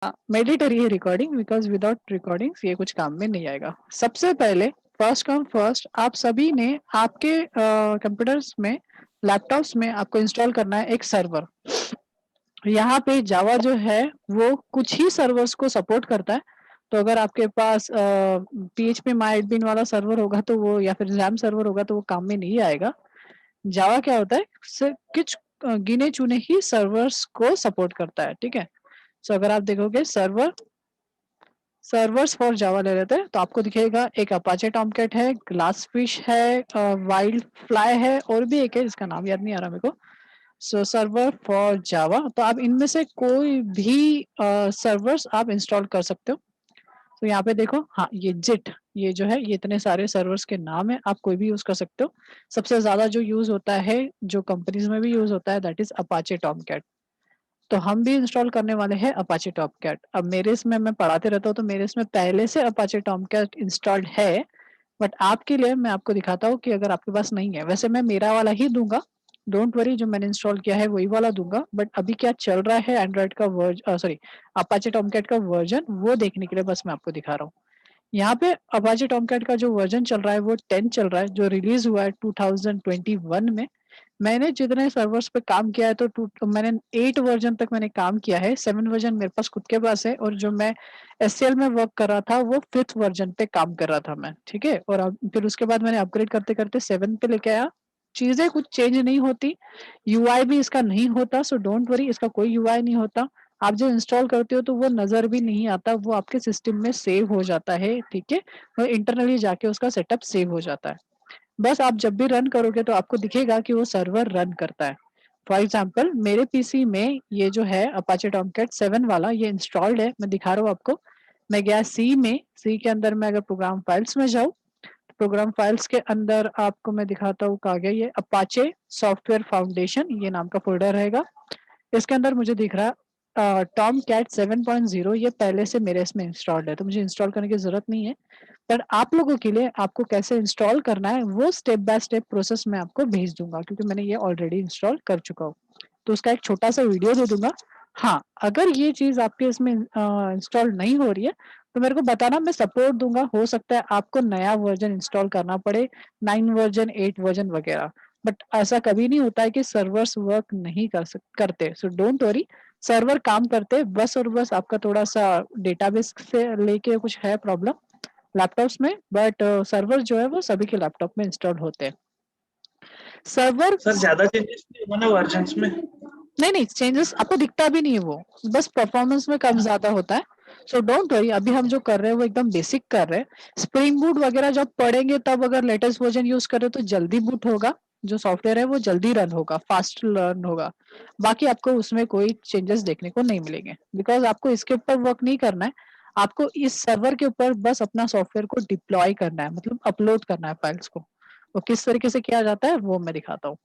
Mandatory है recording, because without recordings ये कुछ काम में नहीं आएगा। सबसे पहले फर्स्ट कम फर्स्ट, आप सभी ने आपके कंप्यूटर्स में, लैपटॉप्स में आपको इंस्टॉल करना है एक सर्वर। यहाँ पे जावा जो है वो कुछ ही सर्वर्स को सपोर्ट करता है। तो अगर आपके पास PHP MyAdmin वाला सर्वर होगा तो वो, या फिर जैम सर्वर होगा तो वो काम में नहीं आएगा। जावा क्या होता है, सिर्फ कुछ गिने चुने ही सर्वर्स को सपोर्ट करता है, ठीक है। सो अगर आप देखोगे सर्वर्स फॉर जावा ले लेते हैं तो आपको दिखेगा एक अपाचे टॉमकैट है, ग्लासफिश है, वाइल्ड फ्लाई है, और भी एक है जिसका नाम याद नहीं आ रहा मेरे को। सो सर्वर फॉर जावा, तो आप इनमें से कोई भी सर्वर्स आप इंस्टॉल कर सकते हो। तो यहाँ पे देखो, हाँ ये जिट, ये जो है ये इतने सारे सर्वर्स के नाम है, आप कोई भी यूज कर सकते हो। सबसे ज्यादा जो यूज होता है, जो कंपनीज में भी यूज होता है, दैट इज अपाचे टॉमकैट। तो हम भी इंस्टॉल करने वाले हैं अपाचे टॉमकैट। अब मेरे इसमें, मैं पढ़ाते रहता हूँ तो मेरे इसमें पहले से अपाचे टॉमकैट इंस्टॉल्ड है। बट आपके लिए मैं आपको दिखाता हूँ कि अगर आपके पास नहीं है, वैसे मैं मेरा वाला ही दूंगा, डोंट वरी, जो मैंने इंस्टॉल किया है वही वाला दूंगा। बट अभी क्या चल रहा है एंड्रॉइड का वर्जन, सॉरी, अपाचे टॉमकैट का वर्जन, वो देखने के लिए बस मैं आपको दिखा रहा हूँ। यहाँ पे अपाचे टॉमकैट का जो वर्जन चल रहा है वो 10 चल रहा है, जो रिलीज हुआ है 2021 में। मैंने जितने सर्वर्स पे काम किया है मैंने 8 वर्जन तक मैंने काम किया है। 7 वर्जन मेरे पास खुद के पास है, और जो मैं SCL में वर्क कर रहा था वो 5th वर्जन पे काम कर रहा था मैं, ठीक है। और अब फिर उसके बाद मैंने अपग्रेड करते करते 7 पे लेके आया। चीजें कुछ चेंज नहीं होती, UI भी इसका नहीं होता, सो डोंट वरी, इसका कोई UI नहीं होता। आप जो इंस्टॉल करते हो तो वो नजर भी नहीं आता, वो आपके सिस्टम में सेव हो जाता है, ठीक है। और इंटरनली जाके उसका सेटअप सेव हो जाता है। बस आप जब भी रन करोगे तो आपको दिखेगा कि वो सर्वर रन करता है। फॉर एग्जाम्पल मेरे पीसी में ये जो है अपाचे टॉमकैट 7 वाला, ये इंस्टॉल्ड है, मैं दिखा रहा हूँ आपको। मैं गया सी में, सी के अंदर मैं अगर प्रोग्राम फाइल्स में जाऊँ, प्रोग्राम फाइल्स के अंदर आपको मैं दिखाता हूँ कहाँ गया, ये अपाचे सॉफ्टवेयर फाउंडेशन ये नाम का फोल्डर रहेगा। इसके अंदर मुझे दिख रहा है टॉम कैट 7.0, ये पहले से मेरे इसमें इंस्टॉल्ड है, तो मुझे इंस्टॉल करने की जरूरत नहीं है। पर आप लोगों के लिए आपको कैसे इंस्टॉल करना है वो स्टेप बाय स्टेप प्रोसेस मैं आपको भेज दूंगा, क्योंकि मैंने ये ऑलरेडी इंस्टॉल कर चुका हूँ। तो उसका एक छोटा सा वीडियो दे दूंगा। हाँ, अगर ये चीज आपके इसमें इंस्टॉल नहीं हो रही है तो मेरे को बताना, मैं सपोर्ट दूंगा। हो सकता है आपको नया वर्जन इंस्टॉल करना पड़े, 9 वर्जन, 8 वर्जन वगैरह। बट ऐसा कभी नहीं होता है कि सर्वर्स वर्क नहीं करते, सो डोंट वरी, सर्वर काम करते, बस और बस आपका थोड़ा सा डेटाबेस से लेके कुछ है प्रॉब्लम लैपटॉप्स में। बट सर्वर जो है वो सभी के लैपटॉप में इंस्टॉल होते हैं। सर्वर, सर ज्यादा चेंजेस नहीं हुआ ना वर्जन्स में? नहीं नहीं, चेंजेस आपको दिखता भी नहीं है वो, बस परफॉर्मेंस में कम ज्यादा होता है। सो डोंट वरी, अभी हम जो कर रहे हैं वो एकदम बेसिक कर रहे हैं। स्प्रिंग बूट वगैरह जब पढ़ेंगे तब अगर लेटेस्ट वर्जन यूज करें तो जल्दी बूट होगा, जो सॉफ्टवेयर है वो जल्दी रन होगा, फास्ट रन होगा। बाकी आपको उसमें कोई चेंजेस देखने को नहीं मिलेंगे, बिकॉज आपको इसके ऊपर वर्क नहीं करना है। आपको इस सर्वर के ऊपर बस अपना सॉफ्टवेयर को डिप्लॉय करना है, मतलब अपलोड करना है फाइल्स को। वो किस तरीके से किया जाता है वो मैं दिखाता हूँ।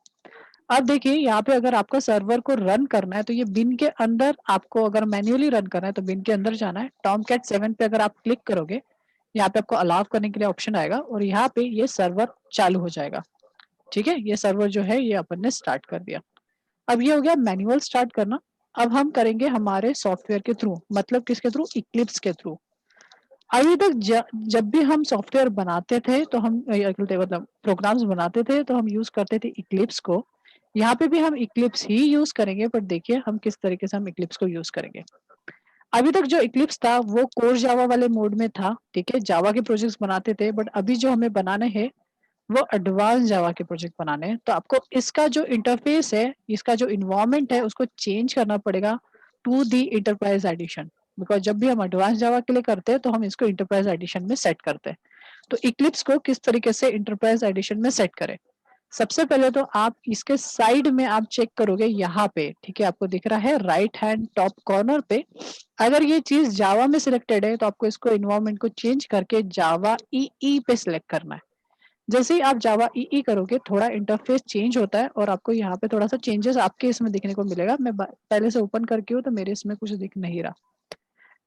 अब देखिए यहाँ पे अगर आपका सर्वर को रन करना है तो ये बिन के अंदर, आपको अगर मैन्युअली रन करना है तो बिन के अंदर जाना है। टॉमकैट 7 पे अगर आप क्लिक करोगे, यहाँ पे आपको अलाउ करने के लिए ऑप्शन आएगा, और यहाँ पे ये सर्वर चालू हो जाएगा, ठीक है। ये सर्वर जो है ये अपन ने स्टार्ट कर दिया। अब ये हो गया मैनुअल स्टार्ट करना। अब हम करेंगे हमारे सॉफ्टवेयर के थ्रू, मतलब किसके थ्रू, इक्लिप्स के थ्रू। अभी तक जब भी हम सॉफ्टवेयर बनाते थे तो हम मतलब प्रोग्राम्स बनाते थे तो हम यूज करते थे इक्लिप्स को। यहाँ पे भी हम इक्लिप्स ही यूज करेंगे, पर देखिए हम किस तरीके से हम इक्लिप्स को यूज करेंगे। अभी तक जो इक्लिप्स था वो कोर जावा वाले मोड में था, ठीक है, जावा के प्रोजेक्ट्स बनाते थे। बट अभी जो हमें बनाने हैं वो एडवांस जावा के प्रोजेक्ट बनाने हैं, तो आपको इसका जो इंटरफेस है, इसका जो इन्वायरमेंट है उसको चेंज करना पड़ेगा to the enterprise edition. Because जब भी हम एडवांस जावा के लिए करते हैं तो हम इसको इंटरप्राइज एडिशन में सेट करते हैं। तो इक्लिप्स को किस तरीके से इंटरप्राइज एडिशन में सेट करें, सबसे पहले तो आप इसके साइड में आप चेक करोगे यहाँ पे, ठीक है, आपको दिख रहा है राइट हैंड टॉप कॉर्नर पे। अगर ये चीज जावा में सिलेक्टेड है तो आपको इसको इन्वायरमेंट को चेंज करके जावा ई पे सिलेक्ट करना है। जैसे ही आप जावा ई करोगे थोड़ा इंटरफेस चेंज होता है, और आपको यहाँ पे थोड़ा सा चेंजेस आपके इसमें दिखने को मिलेगा। मैं पहले से ओपन करके हूँ तो मेरे इसमें कुछ दिख नहीं रहा।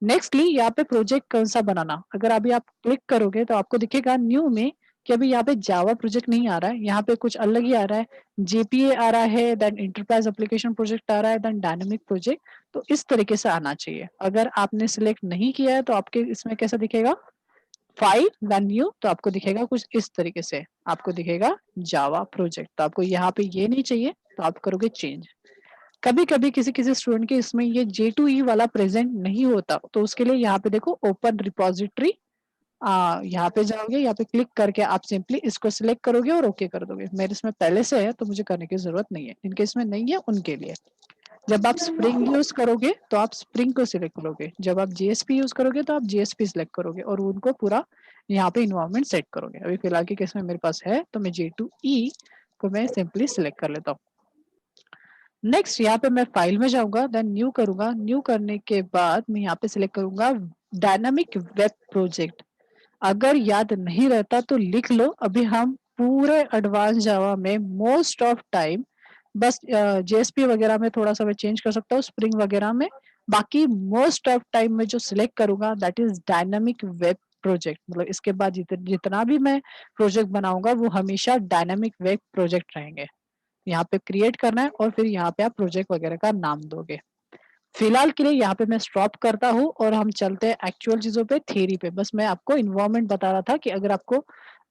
नेक्स्टली यहाँ पे प्रोजेक्ट कौन सा बनाना, अगर अभी आप क्लिक करोगे तो आपको दिखेगा न्यू में कि अभी यहाँ पे जावा प्रोजेक्ट नहीं आ रहा है, यहाँ पे कुछ अलग ही आ रहा है, जेपीए आ रहा है, देन एंटरप्राइज एप्लीकेशन प्रोजेक्ट आ रहा है, देन डायनामिक प्रोजेक्ट। तो इस तरीके से आना चाहिए। अगर आपने सिलेक्ट नहीं किया है तो आपके इसमें कैसा दिखेगा, फाइल देन न्यू, तो आपको दिखेगा कुछ इस तरीके से, आपको दिखेगा जावा प्रोजेक्ट। तो आपको यहाँ पे ये नहीं चाहिए तो आप करोगे चेंज। कभी कभी किसी किसी स्टूडेंट के इसमें ये J2E वाला प्रेजेंट नहीं होता, तो उसके लिए यहाँ पे देखो ओपन रिपोजिटरी, यहाँ पे जाओगे, यहाँ पे क्लिक करके आप सिंपली इसको सिलेक्ट करोगे और ओके कर दोगे। मेरे इसमें पहले से है तो मुझे करने की जरूरत नहीं है, इनके इसमें नहीं है उनके लिए। जब आप स्प्रिंग यूज करोगे तो आप स्प्रिंग को सिलेक्ट करोगे, जब आप जेएसपी यूज करोगे तो आप जेएसपी सिलेक्ट करोगे और उनको पूरा यहाँ पे इन्वायरमेंट सेट करोगे। अभी फिलहाल के केस में मेरे पास है तो मैं J2E को मैं सिंपली सिलेक्ट कर लेता हूँ। नेक्स्ट यहाँ पे मैं फाइल में जाऊंगा, देन न्यू करूंगा। न्यू करने के बाद मैं यहाँ पे सिलेक्ट करूंगा डायनामिक वेब प्रोजेक्ट। अगर याद नहीं रहता तो लिख लो। अभी हम पूरे एडवांस जावा में मोस्ट ऑफ टाइम बस जेएसपी वगैरह में थोड़ा सा मैं चेंज कर सकता हूँ, स्प्रिंग वगैरह में। बाकी मोस्ट ऑफ टाइम में जो सिलेक्ट करूंगा that is dynamic web project. मतलब इसके बाद जितना भी मैं प्रोजेक्ट बनाऊंगा वो हमेशा डायनामिक वेब प्रोजेक्ट रहेंगे। यहाँ पे क्रिएट करना है और फिर यहाँ पे आप प्रोजेक्ट वगैरह का नाम दोगे। फिलहाल के लिए यहाँ पे मैं स्टॉप करता हूँ और हम चलते हैं एक्चुअल चीजों पे, थ्योरी पे। बस मैं आपको इन्वायरमेंट बता रहा था कि अगर आपको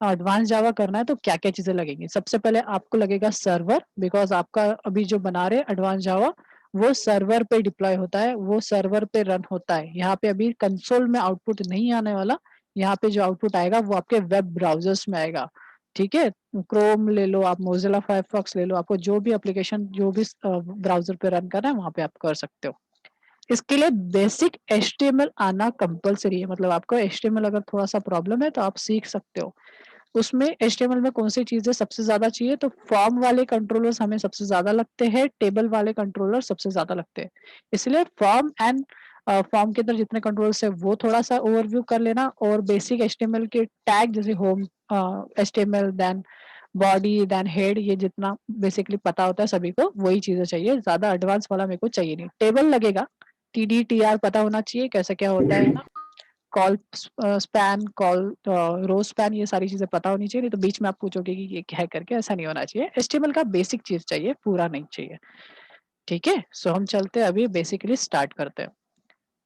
एडवांस जावा करना है तो क्या क्या चीजें लगेंगी। सबसे पहले आपको लगेगा सर्वर, बिकॉज आपका अभी जो बना रहे एडवांस जावा वो सर्वर पे डिप्लॉय होता है, वो सर्वर पे रन होता है। यहाँ पे अभी कंसोल में आउटपुट नहीं आने वाला, यहाँ पे जो आउटपुट आएगा वो आपके वेब ब्राउजर्स में आएगा। ठीक है, क्रोम ले लो आप, मोजिला फायरफॉक्स ले लो, आपको जो भी एप्लीकेशन जो भी ब्राउजर पे रन करना है वहां पे आप कर सकते हो। इसके लिए बेसिक HTML आना कंपलसरी है। मतलब आपको HTML अगर थोड़ा सा प्रॉब्लम है तो आप सीख सकते हो। उसमें HTML में कौन सी चीजें सबसे ज्यादा चाहिए, तो फॉर्म वाले कंट्रोलर्स हमें सबसे ज्यादा लगते हैं, टेबल वाले कंट्रोलर सबसे ज्यादा लगते हैं। इसलिए फॉर्म एंड फॉर्म के अंदर जितने कंट्रोल्स है वो थोड़ा सा ओवरव्यू कर लेना, और बेसिक HTML के टैग जैसे home HTML, then body, then head, ये जितना बेसिकली पता होता है सभी को वही चीजें चाहिए। ज्यादा एडवांस वाला मेरे को चाहिए नहीं। टेबल लगेगा, TDTR पता होना चाहिए कैसे क्या होता है ना, col span, col row span, ये सारी चीजें पता होनी चाहिए। नहीं तो बीच में आप पूछोगे कि ये क्या है करके, ऐसा नहीं होना चाहिए। HTML का बेसिक चीज चाहिए, पूरा नहीं चाहिए। ठीक है, सो हम चलते हैं अभी बेसिकली स्टार्ट करते हैं।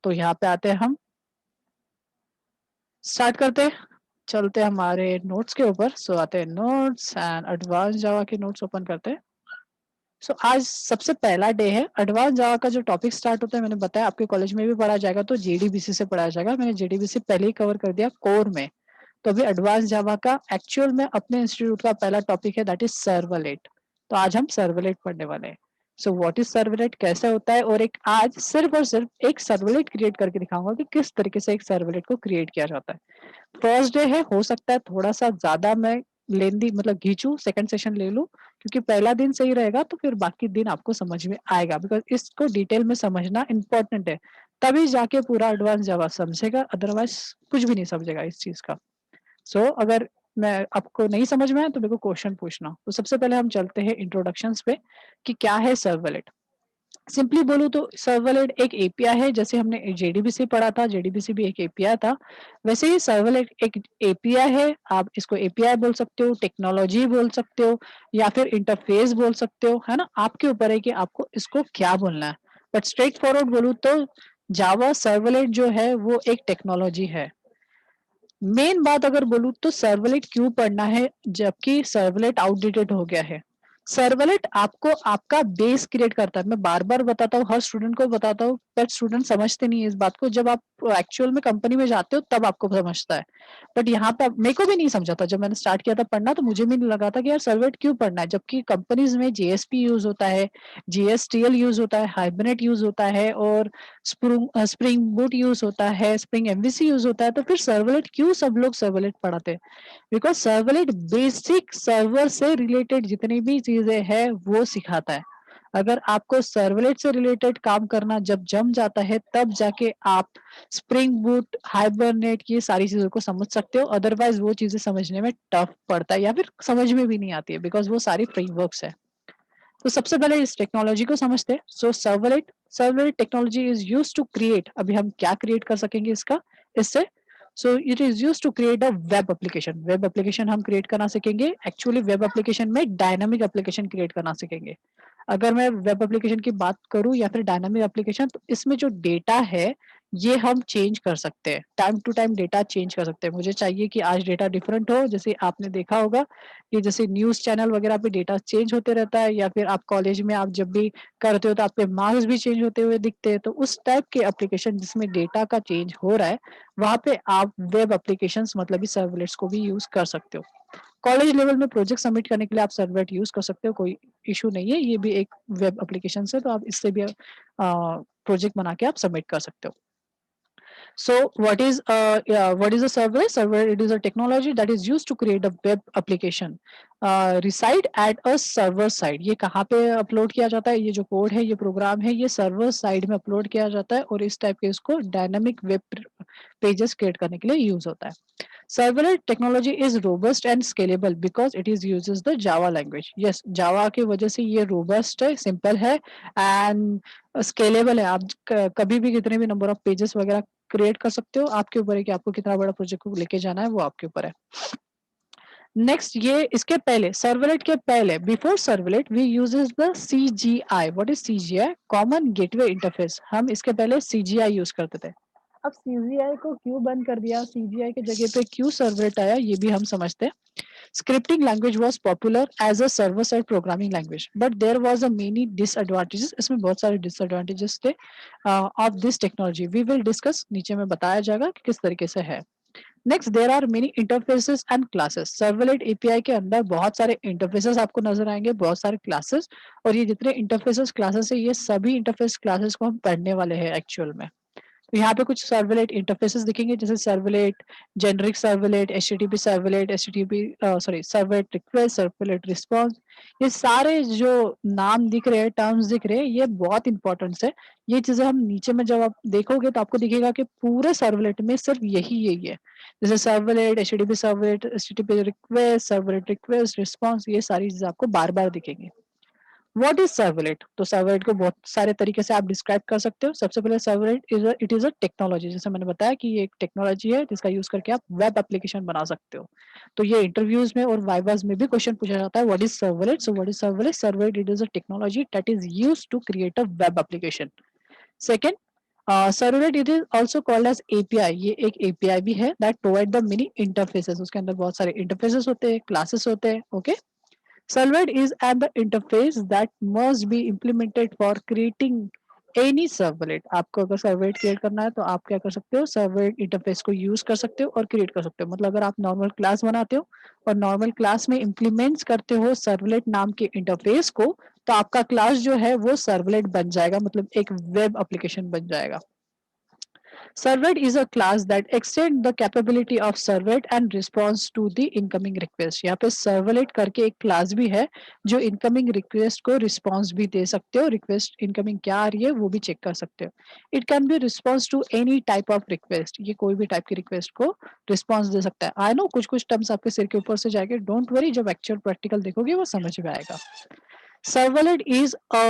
तो यहाँ पे आते हैं, हम स्टार्ट करते हैं, चलते हैं हमारे नोट्स के ऊपर। सो आते हैं नोट्स एंड एडवांस जावा के नोट्स ओपन करते हैं। सो आज सबसे पहला डे है। एडवांस जावा का जो टॉपिक स्टार्ट होता है, मैंने बताया आपके कॉलेज में भी पढ़ा जाएगा, तो JDBC से पढ़ाया जाएगा। मैंने JDBC पहले ही कवर कर दिया कोर में। तो अभी एडवांस जावा का एक्चुअल में अपने इंस्टीट्यूट का पहला टॉपिक है, दैट इज सर्वलेट। तो आज हम सर्वलेट पढ़ने वाले हैं। सो व्हाट इज सर्वलेट, कैसे होता है, और एक आज सिर्फ और सिर्फ एक सर्वलेट क्रिएट करके दिखाऊंगा कि किस तरीके से एक सर्वलेट को क्रिएट किया जाता है। फर्स्ट डे है, हो सकता है थोड़ा सा ज्यादा मैं लेंदी मतलब घींचू, सेकंड सेशन ले लूं, क्योंकि पहला दिन सही रहेगा तो फिर बाकी दिन आपको समझ में आएगा। बिकॉज इसको डिटेल में समझना इंपॉर्टेंट है, तभी जाके पूरा एडवांस जावा समझेगा, अदरवाइज कुछ भी नहीं समझेगा इस चीज का। अगर मैं आपको नहीं समझ में आया तो मेरे को क्वेश्चन पूछना। तो सबसे पहले हम चलते हैं इंट्रोडक्शंस पे कि क्या है सर्वलेट। सिंपली बोलूं तो सर्वलेट एक एपीआई है। जैसे हमने JDBC पढ़ा था, JDBC भी एक एपीआई था, वैसे ही सर्वलेट एक एपीआई है। आप इसको एपीआई बोल सकते हो, टेक्नोलॉजी बोल सकते हो, या फिर इंटरफेस बोल सकते हो, है ना, आपके ऊपर है कि आपको इसको क्या बोलना है। बट स्ट्रेट फॉरवर्ड बोलूं तो जावा सर्वलेट जो है वो एक टेक्नोलॉजी है। मेन बात अगर बोलूं तो सर्वलेट क्यों पढ़ना है जबकि सर्वलेट आउटडेटेड हो गया है। सर्वलेट आपको आपका बेस क्रिएट करता है। मैं बार बार बताता हूँ, हर स्टूडेंट को बताता हूँ, बट स्टूडेंट समझते नहीं है इस बात को। जब आप एक्चुअल में कंपनी में जाते हो तब आपको समझता है। बट यहाँ पे मेरे को भी नहीं समझा था जब मैंने स्टार्ट किया था पढ़ना, तो मुझे भी नहीं लगा था कि यार सर्वलेट क्यों पढ़ना है, जबकि कंपनीज में JSP यूज होता है, GSTL यूज होता है, हाइबरनेट यूज होता है, और स्प्रिंग बूट यूज होता है, स्प्रिंग MVC यूज होता है। तो फिर सर्वलेट क्यों सब लोग सर्वलेट पढ़ाते हैं? बिकॉज सर्वलेट बेसिक सर्वर से रिलेटेड जितनी भी चीजें हैं वो सिखाता है। अगर आपको सर्वलेट से रिलेटेड काम करना जब जम जाता है तब जाके आप स्प्रिंग बूट, हाइबरनेट, ये सारी चीजों को समझ सकते हो। अदरवाइज वो चीजें समझने में टफ पड़ता है या फिर समझ में भी नहीं आती है, बिकॉज वो सारी फ्रेमवर्क्स है। तो सबसे पहले इस टेक्नोलॉजी को समझते हैं। Servlet technology is used to create, अभी हम क्या क्रिएट कर सकेंगे इसका इससे। So it is use to create a web application. Web application हम क्रिएट करना सीखेंगे। एक्चुअली वेब एप्लीकेशन में डायनामिक एप्लीकेशन क्रिएट करना सीखेंगे। अगर मैं वेब एप्लीकेशन की बात करूँ या फिर डायनामिक एप्लीकेशन, तो इसमें जो डेटा है ये हम चेंज कर सकते हैं। Time to time data change कर सकते हैं। मुझे चाहिए कि आज डेटा डिफरेंट हो, जैसे आपने देखा होगा कि जैसे न्यूज़ चैनल वगैरह पे डेटा चेंज होते रहता है, या फिर आप कॉलेज में आप जब भी करते हो तो आपके मार्क्स भी चेंज होते हुए दिखते हैं। तो उस टाइप के एप्लीकेशन जिसमें डेटा का चेंज हो रहा है, वहाँ पे आप वेब एप्लीकेशंस मतलब कि सर्वलेट्स को भी यूज़ कर सकते हो। कॉलेज लेवल में प्रोजेक्ट सबमिट करने के लिए आप सर्वलेट यूज़ कर सकते हो, कोई इश्यू नहीं है। ये भी एक वेब एप्लीकेशंस है, तो आप इससे भी प्रोजेक्ट बना के आप सबमिट कर सकते हो। So what is a server? Server, it is a technology that is used to create a web application. Reside at a server side. ये कहाँ पे अपलोड किया जाता है? ये जो कोड है, ये प्रोग्राम है, ये सर्वर साइड में अपलोड किया जाता है और इस टाइप के इसको डायनामिक वेब पेजेस क्रिएट करने के लिए यूज होता है। Serverless technology is robust and scalable because it is uses the Java language. Yes, Java की वजह से ये robust है, simple है and scalable है। आप कभी भी कितने भी नंबर ऑफ पेजेस वगैरह क्रिएट कर सकते हो। आपके ऊपर है कि आपको कितना बड़ा प्रोजेक्ट को लेके जाना है, वो आपके ऊपर है। नेक्स्ट, ये इसके पहले सर्वलेट के पहले, before servlet we uses the CGI। What is CGI? Common gateway interface. हम इसके पहले CGI यूज करते थे। अब CGI को क्यों बंद कर दिया, CGI के जगह पे क्यों सर्वलेट आया, ये भी हम समझते हैं। Scripting language was popular as a server-side programming language, but there was a many disadvantages. इसमें बहुत सारे disadvantages थे of this technology. We will discuss, नीचे में बताया जाएगा कि किस तरीके से है। Next, there are many interfaces and classes. Servlet API के अंदर बहुत सारे इंटरफेसेस आपको नजर आएंगे, बहुत सारे क्लासेस, और ये जितने इंटरफेसेस क्लासेस है, ये सभी इंटरफेस क्लासेस को हम पढ़ने वाले हैं एक्चुअल में। तो यहाँ पे कुछ सर्वलेट इंटरफेसेस दिखेंगे, जैसे servlet, generic servlet, HTTP servlet, HTTP sorry servlet request, servlet response. ये सारे जो नाम दिख रहे हैं, टर्म्स दिख रहे हैं, ये बहुत इंपॉर्टेंट है। ये चीजें हम नीचे में जब आप देखोगे तो आपको दिखेगा कि पूरे सर्वलेट में सिर्फ यही है। जैसे servlet, HTTP servlet, HTTP request, servlet request, response, ये सारी चीजें आपको बार बार दिखेंगी। What is servlet? तो सर्वलेट को बहुत सारे तरीके से आप डिस्क्राइब कर सकते हो। सबसे पहले servlet it is a technology, जैसे मैंने बताया कि ये एक टेक्नोलॉजी है जिसका यूज करके आप वेब एप्लीकेशन बना सकते हो। तो ये इंटरव्यूज में और वाइवास में भी क्वेश्चन पूछा जाता है, what is servlet? So what is servlet? Servlet it is a technology that is used to create a web application. Second, servlet it is also called as API. ये एक API भी है that provide the many interfaces. उसके अंदर बहुत सारे interfaces होते हैं, क्लासेस होते हैं। Okay, Servlet is an interface that must be implemented for creating any servlet। आपको अगर सर्वलेट क्रिएट करना है तो आप क्या कर सकते हो, सर्वलेट इंटरफेस को यूज कर सकते हो और क्रिएट कर सकते हो। मतलब अगर आप नॉर्मल क्लास बनाते हो और नॉर्मल क्लास में इम्प्लीमेंट्स करते हो सर्वलेट नाम के इंटरफेस को, तो आपका क्लास जो है वो सर्वलेट बन जाएगा, मतलब एक वेब एप्लीकेशन बन जाएगा। Servlet is a class that extend the capability of servlet and response to the incoming request। यहाँ पे servlet करके एक क्लास भी है जो incoming request को response भी दे सकते हो। request incoming क्या आ रही है वो भी चेक कर सकते हो। It can be response to any type of request। ये कोई भी टाइप की रिक्वेस्ट को रिस्पॉन्स दे सकता है। आई नो कुछ कुछ टर्म्स आपके सिर के ऊपर से जाएंगे, डोंट वरी, जब एक्चुअल प्रैक्टिकल देखोगे वो समझ में आएगा। Servlet is a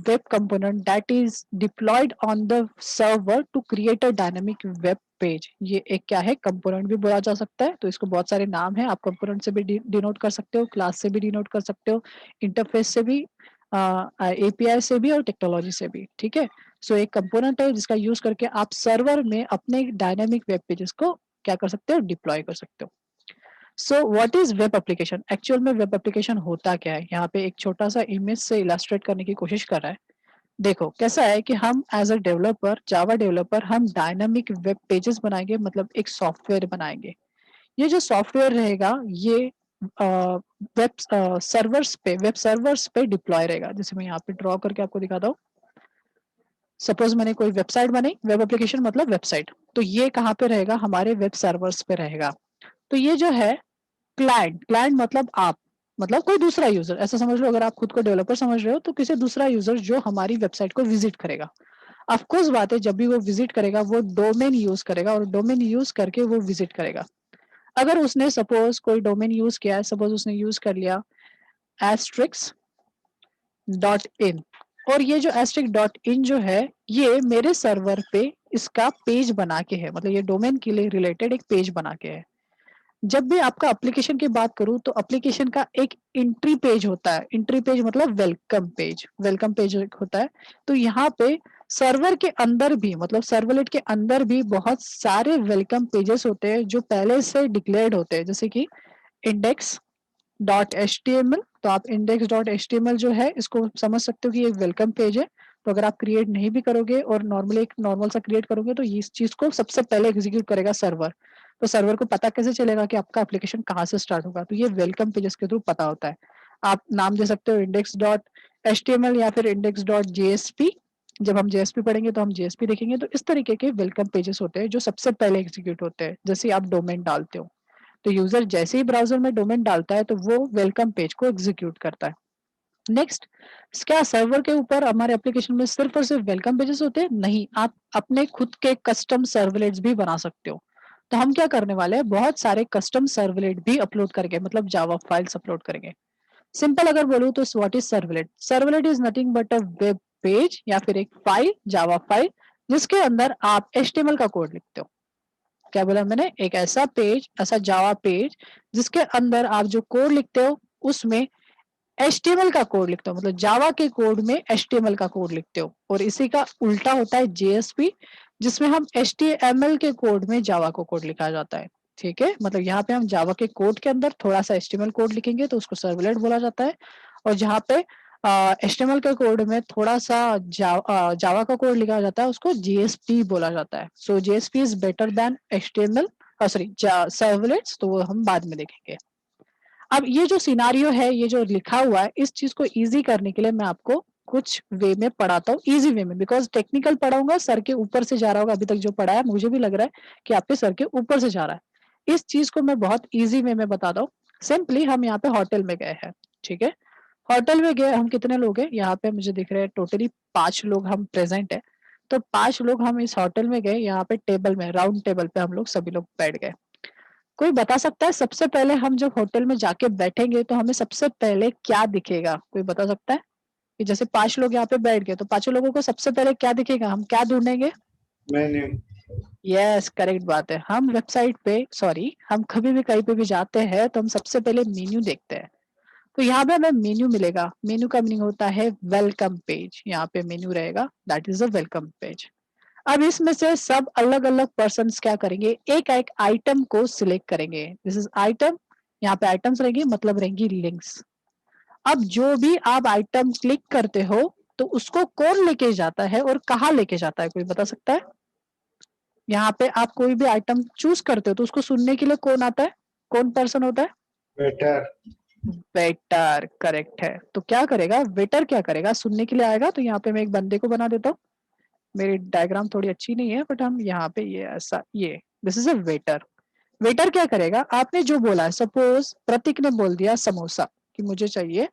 web component that is deployed on the server to create a dynamic web page. ये एक क्या है, कंपोनेंट भी बोला जा सकता है। तो इसको बहुत सारे नाम है, आप कंपोनेंट से भी डिनोट कर सकते हो, क्लास से भी डिनोट कर सकते हो, इंटरफेस से भी, एपीआई से भी और टेक्नोलॉजी से भी। ठीक है, सो एक कंपोनेंट है जिसका यूज करके आप सर्वर में अपने डायनामिक वेब पेजेस को क्या कर सकते हो, डिप्लॉय कर सकते हो। सो what is web application? Actual में वेब एप्लीकेशन होता क्या है, यहाँ पे एक छोटा सा इमेज से इलस्ट्रेट करने की कोशिश कर रहा है। देखो कैसा है कि हम as a developer, Java developer, हम डायनामिक वेब पेजेस बनाएंगे, मतलब एक सॉफ्टवेयर बनाएंगे। ये जो सॉफ्टवेयर रहेगा ये वेब सर्वर्स पे डिप्लॉय रहेगा। जैसे मैं यहाँ पे ड्रॉ करके आपको दिखाता हूँ। सपोज मैंने कोई वेबसाइट बनाई, वेब एप्लीकेशन मतलब वेबसाइट, तो ये कहाँ पे रहेगा, हमारे वेब सर्वर्स पे रहेगा। तो ये जो है क्लाइंट, क्लाइंट मतलब आप, मतलब कोई दूसरा यूजर, ऐसा समझ लो। अगर आप खुद को डेवलपर समझ रहे हो तो किसी दूसरा यूजर जो हमारी वेबसाइट को विजिट करेगा। ऑफ कोर्स बात है, जब भी वो विजिट करेगा वो डोमेन यूज करेगा और डोमेन यूज करके वो विजिट करेगा। अगर उसने सपोज कोई डोमेन यूज किया है, सपोज उसने यूज कर लिया एस्ट्रिक्स डॉट इन, और ये जो एस्ट्रिक डॉट इन जो है ये मेरे सर्वर पे इसका पेज बना के है, मतलब ये डोमेन के लिए रिलेटेड एक पेज बना के है। जब भी आपका एप्लीकेशन की बात करूं तो एप्लीकेशन का एक एंट्री पेज होता है, एंट्री पेज मतलब वेलकम पेज होता है। तो यहाँ पे सर्वर के अंदर भी, मतलब सर्वलेट के अंदर भी बहुत सारे वेलकम पेजेस होते हैं जो पहले से डिक्लेयर्ड होते हैं, जैसे कि index dot H T M L. तो आप index dot H T M L जो है इसको समझ सकते हो कि ये वेलकम पेज है। तो अगर आप क्रिएट नहीं भी करोगे और नॉर्मली एक नॉर्मल सा क्रिएट करोगे तो इस चीज को सबसे पहले एग्जीक्यूट करेगा सर्वर। तो सर्वर को पता कैसे चलेगा कि आपका एप्लीकेशन कहाँ से स्टार्ट होगा, तो ये वेलकम पेजेस के थ्रू पता होता है। आप नाम दे सकते हो index dot H T M L या फिर इंडेक्स डॉट जेएसपी। जब हम जेएसपी पढ़ेंगे तो हम जेएसपी देखेंगे। तो इस तरीके के वेलकम पेजेस होते हैं जो सबसे पहले एग्जीक्यूट होते हैं जैसे आप डोमेन डालते हो। तो यूजर जैसे ही ब्राउजर में डोमेन डालता है तो वो वेलकम पेज को एग्जीक्यूट करता है। नेक्स्ट, क्या सर्वर के ऊपर हमारे एप्लीकेशन में सिर्फ और सिर्फ वेलकम पेजेस होते हैं? नहीं, आप अपने खुद के कस्टम सर्वलेट्स भी बना सकते हो। तो हम क्या करने वाले हैं, बहुत सारे कस्टम सर्वलेट भी अपलोड करेंगे, मतलब जावा फाइल्स अपलोड करेंगे। सिंपल अगर बोलूं तो what is servlet? Servlet is nothing but a web page या फिर एक फाइल, जावा फाइल, जिसके अंदर आप एचटीएमएल का कोड लिखते हो। क्या बोला मैंने? एक ऐसा पेज, ऐसा जावा पेज जिसके अंदर आप जो कोड लिखते हो उसमें एचटीएमएल का कोड लिखते हो, मतलब जावा के कोड में एचटीएमएल का कोड लिखते हो। और इसी का उल्टा होता है जेएसपी, जिसमें हम एचटीएमएल के कोड में जावा को कोड लिखा जाता है। ठीक है, मतलब यहाँ पे हम जावा के कोड के अंदर थोड़ा सा एचटीएमएल कोड लिखेंगे तो उसको सर्वलेट बोला जाता है। और जहाँ पे एचटीएमएल के कोड में थोड़ा सा जावा का कोड लिखा जाता है उसको जेएसपी बोला जाता है। So JSP is better than HTML, sorry servlets, तो वो हम बाद में देखेंगे। अब ये जो सिनारियो है, ये जो लिखा हुआ है, इस चीज को इजी करने के लिए मैं आपको कुछ वे में पढ़ाता हूँ, इजी वे में, बिकॉज टेक्निकल पढ़ाऊंगा सर के ऊपर से जा रहा होगा। अभी तक जो पढ़ा है मुझे भी लग रहा है कि आपके सर के ऊपर से जा रहा है। इस चीज को मैं बहुत इजी वे में बताता हूँ। सिंपली हम यहाँ पे होटल में गए हैं, ठीक है। होटल में गए, हम कितने लोग हैं यहाँ पे? मुझे दिख रहे हैं टोटली 5 लोग हम प्रेजेंट है। तो 5 लोग हम इस होटल में गए, यहाँ पे टेबल में, राउंड टेबल पे हम लोग सभी लोग बैठ गए। कोई बता सकता है सबसे पहले हम जब होटल में जाके बैठेंगे तो हमें सबसे पहले क्या दिखेगा? कोई बता सकता है? कि जैसे 5 लोग यहाँ पे बैठ गए तो पांचों लोगों को सबसे पहले क्या दिखेगा? हम क्या ढूंढेंगे? मेन्यू। यस, करेक्ट बात है। हम वेबसाइट पे, सॉरी, हम कभी भी कहीं पे भी जाते हैं तो हम सबसे पहले मेन्यू देखते हैं। तो यहाँ पे हमें मेन्यू मिलेगा। मेन्यू का मीनिंग होता है वेलकम पेज। यहाँ पे मेन्यू रहेगा, that is a welcome page. अब इसमें से सब अलग अलग पर्सन क्या करेंगे, एक एक आइटम को सिलेक्ट करेंगे। दिस इज आइटम, यहाँ पे आइटम्स रहेंगी, मतलब रहेंगी लिंक्स। अब जो भी आप आइटम क्लिक करते हो तो उसको कौन लेके जाता है और कहाँ लेके जाता है? कोई बता सकता है? यहाँ पे आप कोई भी आइटम चूज करते हो तो उसको सुनने के लिए कौन आता है? कौन पर्सन होता है? वेटर। वेटर, करेक्ट है। तो क्या करेगा वेटर? क्या करेगा? सुनने के लिए आएगा। तो यहाँ पे मैं एक बंदे को बना देता हूँ। मेरी डायग्राम थोड़ी अच्छी नहीं है बट हम यहाँ पे ये ऐसा, ये this is a waiter. Waiter क्या करेगा? आपने जो बोला है, सपोज प्रतीक ने बोल दिया समोसा, कि मुझे चाहिए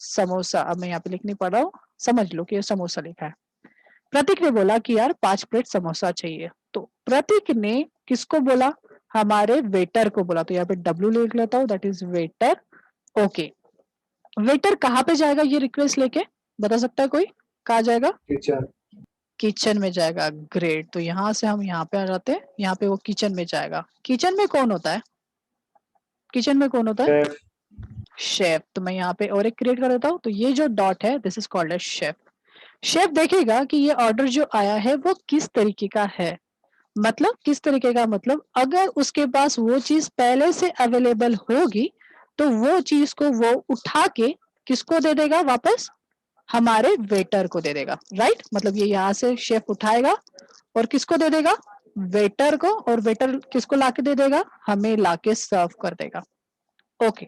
समोसा। अब मैं यहाँ पे लिख नहीं पा रहा हूँ, समझ लो कि ये समोसा लिखा है। प्रतीक ने बोला कि यार 5 प्लेट समोसा चाहिए। तो प्रतीक ने किसको बोला? हमारे वेटर को बोला। तो यहाँ पे डब्ल्यू लिख लेता हूँ, that is waiter. Okay, waiter कहाँ पे जाएगा ये रिक्वेस्ट लेके? बता सकता है कोई? कहाँ जाएगा? किचन। किचन में जाएगा। ग्रेट। तो यहाँ से हम यहाँ पे आ जाते हैं, यहाँ पे वो किचन में जाएगा। किचन में कौन होता है? किचन में कौन होता है? शेफ। शेफ। तो मैं यहाँ पे और एक क्रिएट कर देता हूँ। तो ये जो डॉट है this is called as chef. Chef देखेगा कि ये ऑर्डर जो आया है वो किस तरीके का है। मतलब किस तरीके का, मतलब अगर उसके पास वो चीज पहले से अवेलेबल होगी तो वो चीज को वो उठा के किसको दे देगा वापस? हमारे वेटर को दे देगा, राइट। मतलब ये यहाँ से शेफ उठाएगा और किसको दे देगा? वेटर को। और वेटर किसको लाके दे देगा? हमें लाके सर्व कर देगा। ओके,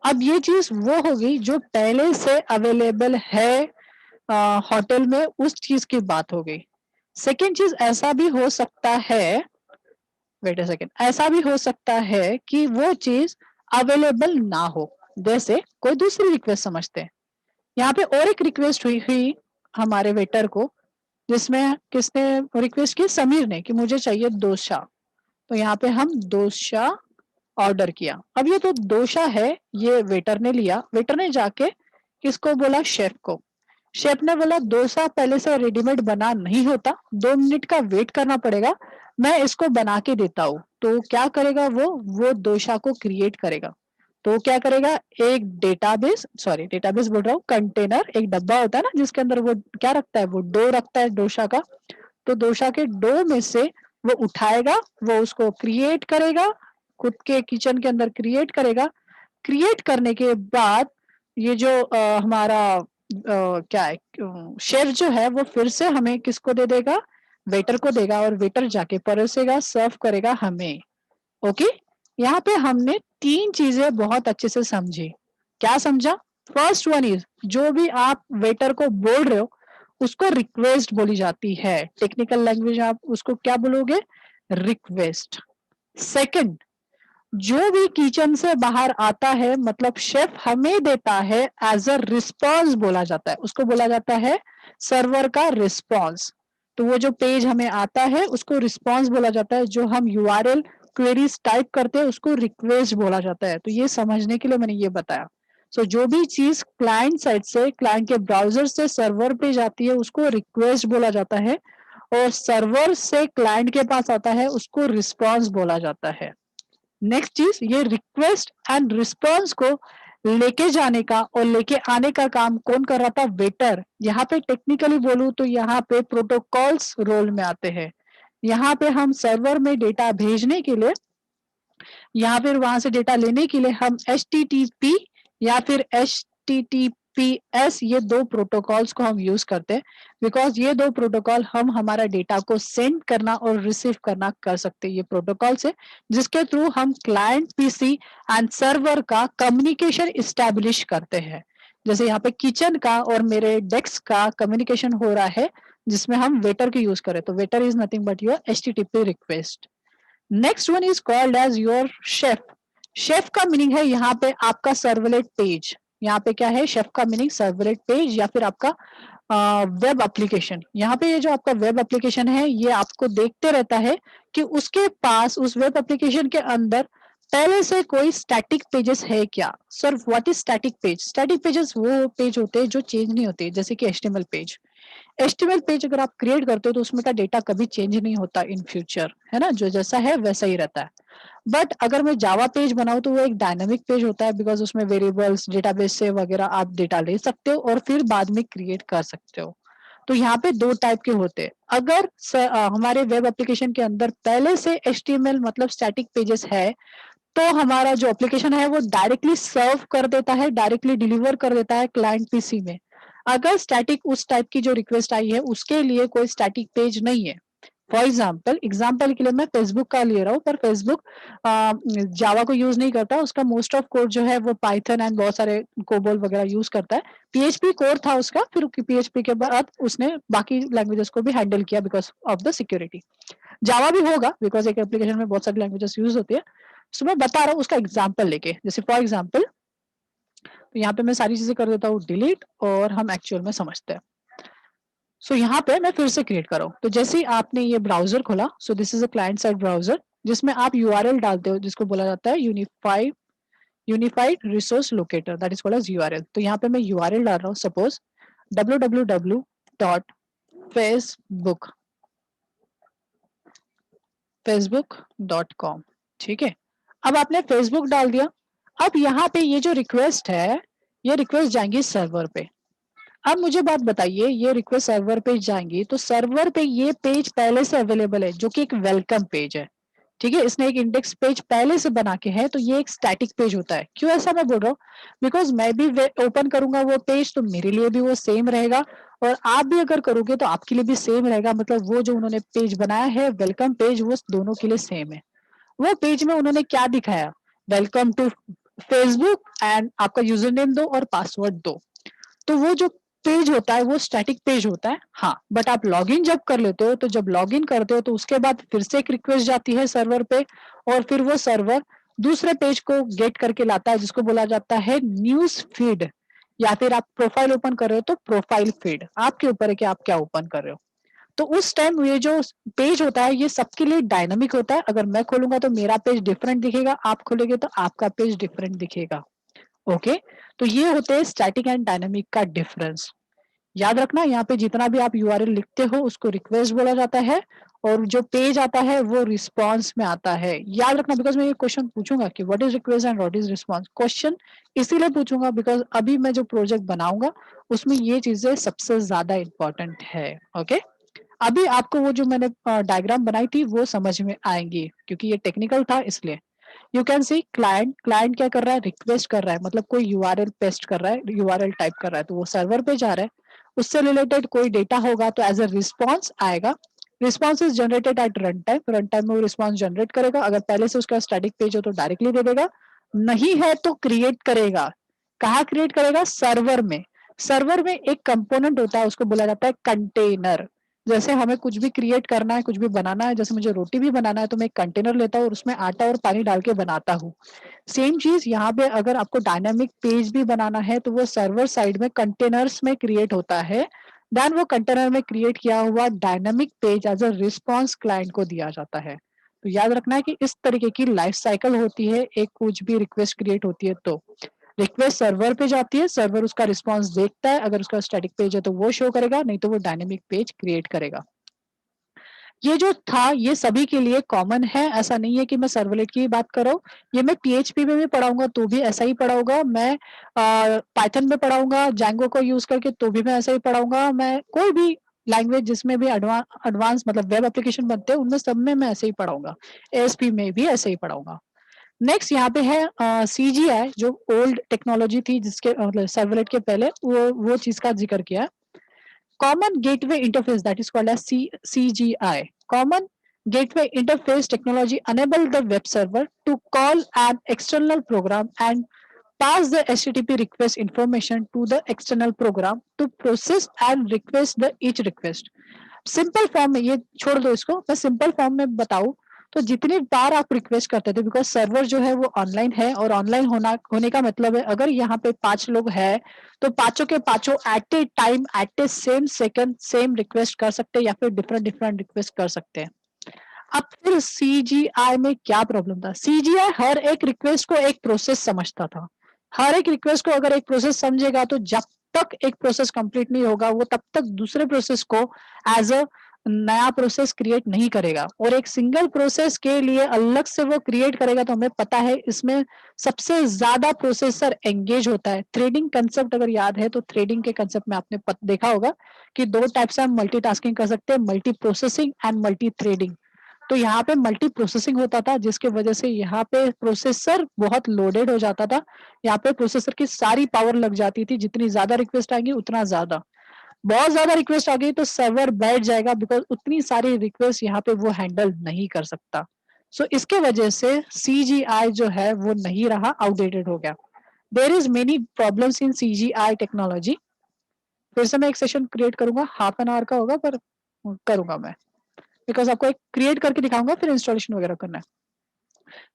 अब ये चीज वो होगी जो पहले से अवेलेबल है होटल में, उस चीज की बात हो गई। सेकेंड चीज ऐसा भी हो सकता है, वेट अ सेकेंड, ऐसा भी हो सकता है कि वो चीज अवेलेबल ना हो। जैसे कोई दूसरी रिक्वेस्ट समझते हैं। यहाँ पे और एक रिक्वेस्ट हुई हमारे वेटर को, जिसमें किसने रिक्वेस्ट की? समीर ने, कि मुझे चाहिए डोसा। तो यहाँ पे हम डोसा ऑर्डर किया। अब ये तो डोसा है, ये वेटर ने लिया। वेटर ने जाके किसको बोला? शेफ को। शेफ ने बोला डोसा पहले से रेडीमेड बना नहीं होता, 2 मिनट का वेट करना पड़ेगा, मैं इसको बना के देता हूँ। तो क्या करेगा वो डोसा को क्रिएट करेगा। तो क्या करेगा, एक डेटाबेस बोल रहा हूँ, कंटेनर, एक डब्बा होता है ना जिसके अंदर वो क्या रखता है, वो डो रखता है डोसा का। तो डोसा के डो में से वो उठाएगा, वो उसको क्रिएट करेगा, खुद के किचन के अंदर क्रिएट करेगा। क्रिएट करने के बाद ये जो हमारा क्या है, शेफ जो है वो फिर से हमें किसको दे देगा, वेटर को देगा, और वेटर जाके परोसेगा, सर्व करेगा हमें। ओके, यहाँ पे हमने 3 चीजें बहुत अच्छे से समझी। क्या समझा? फर्स्ट वन इज, जो भी आप वेटर को बोल रहे हो उसको रिक्वेस्ट बोली जाती है। टेक्निकल लैंग्वेज आप उसको क्या बोलोगे, रिक्वेस्ट। सेकंड, जो भी किचन से बाहर आता है मतलब शेफ हमें देता है एज अ रिस्पॉन्स बोला जाता है, उसको बोला जाता है सर्वर का रिस्पॉन्स। तो वो जो पेज हमें आता है उसको रिस्पॉन्स बोला जाता है, जो हम यूआरएल क्वेरीज टाइप करते हैं उसको रिक्वेस्ट बोला जाता है। तो ये समझने के लिए मैंने ये बताया। सो जो भी चीज क्लाइंट साइड से, क्लाइंट के ब्राउजर से सर्वर पे जाती है उसको रिक्वेस्ट बोला जाता है, और सर्वर से क्लाइंट के पास आता है उसको रिस्पॉन्स बोला जाता है। नेक्स्ट चीज, ये रिक्वेस्ट एंड रिस्पॉन्स को लेके जाने का और लेके आने का काम कौन कर रहा था, वेटर। यहाँ पे टेक्निकली बोलूं तो यहाँ पे प्रोटोकॉल्स रोल में आते हैं। यहाँ पे हम सर्वर में डेटा भेजने के लिए या फिर वहां से डेटा लेने के लिए हम HTTP या फिर HTTPS, ये 2 प्रोटोकॉल्स को हम यूज करते हैं, बिकॉज ये 2 प्रोटोकॉल हम हमारा डेटा को सेंड करना और रिसीव करना कर सकते हैं। ये प्रोटोकॉल से जिसके थ्रू हम क्लाइंट पीसी एंड सर्वर का कम्युनिकेशन इस्टेब्लिश करते हैं। जैसे यहाँ पे किचन का और मेरे डेस्क का कम्युनिकेशन हो रहा है जिसमें हम वेटर की यूज करें, तो waiter is nothing but your HTTP request. Next one is called as your chef. Chef का मीनिंग है यहाँ पे आपका सर्वलेट पेज। यहाँ पे क्या है, शेफ का मीनिंग सर्वलेट पेज या फिर आपका वेब एप्लीकेशन। यहाँ पे ये जो आपका वेब एप्लीकेशन है ये आपको देखते रहता है कि उसके पास उस वेब एप्लीकेशन के अंदर पहले से कोई स्टैटिक पेजेस है क्या। Sir what is static page? Static pages वो पेज होते हैं जो चेंज नहीं होते, जैसे कि HTML पेज। HTML पेज अगर आप क्रिएट करते हो तो उसमें का डेटा कभी चेंज नहीं होता इन फ्यूचर, है ना, जो जैसा है वैसा ही रहता है। बट अगर मैं जावा पेज बनाऊं तो वो एक डायनामिक पेज होता है, बिकॉज उसमें वेरिएबल्स डेटाबेस से वगैरह आप डेटा ले सकते हो और फिर बाद में क्रिएट कर सकते हो। तो यहाँ पे 2 टाइप के होते हैं। अगर हमारे वेब एप्लीकेशन के अंदर पहले से HTML मतलब स्टैटिक पेजेस है तो हमारा जो एप्लीकेशन है वो डायरेक्टली सर्व कर देता है, डायरेक्टली डिलीवर कर देता है क्लाइंट पीसी में। अगर स्टैटिक उस टाइप की जो रिक्वेस्ट आई है उसके लिए कोई स्टैटिक पेज नहीं है। फॉर एग्जाम्पल के लिए मैं फेसबुक का ले रहा हूँ, पर फेसबुक जावा को यूज नहीं करता, उसका मोस्ट ऑफ कोड जो है वो पाइथन एंड बहुत सारे कोबोल वगैरह यूज करता है। PHP कोर था उसका, फिर PHP के बाद उसने बाकी लैंग्वेजेस को भी हैंडल किया बिकॉज ऑफ द सिक्योरिटी। जावा भी होगा बिकॉज एक एप्लीकेशन में बहुत सारी लैंग्वेजेस यूज होती है। सो मैं बता रहा हूँ उसका एग्जाम्पल लेके, जैसे फॉर एग्जाम्पल तो यहाँ पे मैं सारी चीजें कर देता हूँ डिलीट और हम एक्चुअल में समझते हैं। सो यहाँ पे मैं फिर से क्रिएट कर रहा हूँ। तो जैसे ही आपने ये ब्राउजर खोला, so this is a client side browser जिसमें आप यूआरएल डालते हो जिसको बोला जाता है unified resource locator, that is called as URL. तो यहाँ पे मैं यूआरएल डाल रहा हूँ, सपोज www.facebook facebook.com। ठीक है, अब आपने फेसबुक डाल दिया। अब यहाँ पे ये जो रिक्वेस्ट है ये रिक्वेस्ट जाएंगी सर्वर पे। अब मुझे बात बताइए, ये रिक्वेस्ट सर्वर पे जाएंगी तो सर्वर पे ये पेज पहले से अवेलेबल है जो कि एक वेलकम पेज है। ठीक है, इसने एक इंडेक्स पेज पहले से बना के है, तो ये एक स्टैटिक पेज होता है। क्यों ऐसा मैं बोल रहा हूँ, बिकॉज मैं भी ओपन करूंगा वो पेज तो मेरे लिए भी वो सेम रहेगा, और आप भी अगर करोगे तो आपके लिए भी सेम रहेगा। मतलब वो जो उन्होंने पेज बनाया है वेलकम पेज, वो दोनों के लिए सेम है। वो पेज में उन्होंने क्या दिखाया, वेलकम टू फेसबुक एंड आपका यूजर नेम दो और पासवर्ड दो। तो वो जो पेज होता है वो स्टैटिक पेज होता है। हाँ, बट आप लॉगिन जब कर लेते हो तो जब लॉगिन करते हो तो उसके बाद फिर से एक रिक्वेस्ट जाती है सर्वर पे, और फिर वो सर्वर दूसरे पेज को गेट करके लाता है जिसको बोला जाता है न्यूज फीड, या फिर आप प्रोफाइल ओपन कर रहे हो तो प्रोफाइल फीड, आपके ऊपर है कि आप क्या ओपन कर रहे हो। तो उस टाइम ये जो पेज होता है ये सबके लिए डायनामिक होता है। अगर मैं खोलूंगा तो मेरा पेज डिफरेंट दिखेगा, आप खोलोगे तो आपका पेज डिफरेंट दिखेगा। ओके, तो ये होते हैं स्टैटिक एंड डायनामिक का डिफरेंस। याद रखना यहाँ पे जितना भी आप यूआरएल लिखते हो उसको रिक्वेस्ट बोला जाता है और जो पेज आता है वो रिस्पॉन्स में आता है। याद रखना बिकॉज़ मैं ये क्वेश्चन पूछूँगा कि what is request and what is response? Question इसीलिए पूछूँगा बिकॉज़ अभी मैं जो प्रोजेक्ट बनाऊँगा उसमें ये चीज़ें सबसे ज़्यादा इम्पोर्टेंट है, ओके? अभी आपको वो जो मैंने डायग्राम बनाई थी वो समझ में आएँगी क्योंकि ये टेक्निकल था इसलिए। यू कैन सी क्लाइंट क्या कर रहा है रिक्वेस्ट कर रहा है मतलब कोई यूआरएल पेस्ट कर रहा है, यूआरएल टाइप कर रहा है तो वो सर्वर पे जा रहा है। उससे रिलेटेड कोई डेटा होगा तो एज़ अ रिस्पॉन्स आएगा। Response is generated at run time में वो रिस्पॉन्स जनरेट करेगा। अगर पहले से उसका स्टैटिक पेज हो तो डायरेक्टली दे देगा। नहीं है तो क्रिएट करेगा। कहाँ क्रिएट करेगा? सर्वर में। सर्वर में एक कंपोनेंट होता है उसको बोला जाता है कंटेनर। जैसे हमें कुछ भी क्रिएट करना है, कुछ भी बनाना है, जैसे मुझे रोटी भी बनाना है तो मैं एक कंटेनर लेता हूँ और उसमें आटा और पानी डाल के बनाता हूँ। सेम चीज़ यहाँ पे अगर आपको डायनामिक पेज भी बनाना है तो वो सर्वर साइड में कंटेनर्स में क्रिएट होता है। देन वो कंटेनर में क्रिएट किया हुआ dynamic page as a response client को दिया जाता है। तो याद रखना है कि इस तरीके की लाइफ साइकिल होती है, एक कुछ भी रिक्वेस्ट क्रिएट होती है तो। रिक्वेस्ट सर्वर पे जाती है, सर्वर उसका रिस्पॉन्स देखता है, अगर उसका स्टैटिक पेज है तो वो शो करेगा, नहीं तो वो डायनामिक पेज क्रिएट करेगा। ये जो था ये सभी के लिए कॉमन है, ऐसा नहीं है कि मैं सर्वलेट की ही बात कर रहा हूँ। ये मैं पीएचपी में भी पढ़ाऊँगा तो भी ऐसा ही पढ़ाऊँगा, मैं पाइथन में पढ़ाऊँगा, जेंगो को यूज़ करके तो भी मैं ऐसा ही पढ़ाऊँगा, मैं कोई भी लैंग्वेज जिसमें भी एडवांस मतलब वेब एप्लीकेशन बनते हैं, उनमें सब में मैं ऐसे ही पढ़ाऊँगा। एएसपी में भी ऐसे ही पढ़ाऊँगा। नेक्स्ट यहाँ पे है सीजीआई जो ओल्ड टेक्नोलॉजी थी जिसके मतलब सर्वलेट के पहले वो चीज़ का ज़िक्र किया है। Common Gateway Interface that is called as CGI. Common Gateway Interface technology enable the web server to call an external program and pass the HTTP request information to the external program to process and request the each request. Simple form में ये छोड़ दो इसको, मैं simple form में बताऊँ तो जितनी बार आप रिक्वेस्ट करते थे बिकॉज़ सर्वर जो है वो ऑनलाइन है और ऑनलाइन होने का मतलब है अगर यहाँ पे 5 लोग हैं, तो पाँचों के पाँचों at a time, at a same second same request कर सकते हैं या फिर डिफरेंट रिक्वेस्ट कर सकते हैं। अब फिर सीजीआई में क्या प्रॉब्लम था? सीजीआई हर एक रिक्वेस्ट को एक प्रोसेस समझता था। हर एक रिक्वेस्ट को अगर एक प्रोसेस समझेगा तो जब तक एक प्रोसेस कंप्लीट नहीं होगा, वो तब तक दूसरे प्रोसेस को एज़ अ नया प्रोसेस क्रिएट नहीं करेगा और एक सिंगल प्रोसेस के लिए अलग से वो क्रिएट करेगा तो हमें पता है इसमें सबसे ज़्यादा प्रोसेसर एंगेज होता है। थ्रेडिंग कांसेप्ट अगर याद है तो थ्रेडिंग के कांसेप्ट में आपने देखा होगा कि 2 टाइप से हम मल्टीटास्किंग कर सकते हैं, multi processing and multi threading. तो यहाँ पे मल्टी प्रोसेसिंग होता था जिसकी वजह से यहाँ पे प्रोसेसर बहुत लोडेड हो जाता था। यहाँ पे प्रोसेसर की सारी पावर लग जाती थी, जितनी ज़्यादा रिक्वेस्ट आएगी उतना ज़्यादा। बहुत ज़्यादा रिक्वेस्ट आ गई तो सर्वर बैठ जाएगा बिकॉज़ उतनी सारी रिक्वेस्ट यहाँ पे वो हैंडल नहीं कर सकता। सो इसके वजह से सीजीआई जो है वो नहीं रहा, आउटडेटेड हो गया। There is many problems in CGI technology. फिर से मैं एक सेशन क्रिएट करूँगा, हाफ एन आवर का होगा पर करूँगा मैं। बिकॉज़ आपको एक क्रिएट करके दिखाऊँगा फिर इंस्टॉलेशन वगैरह करना है।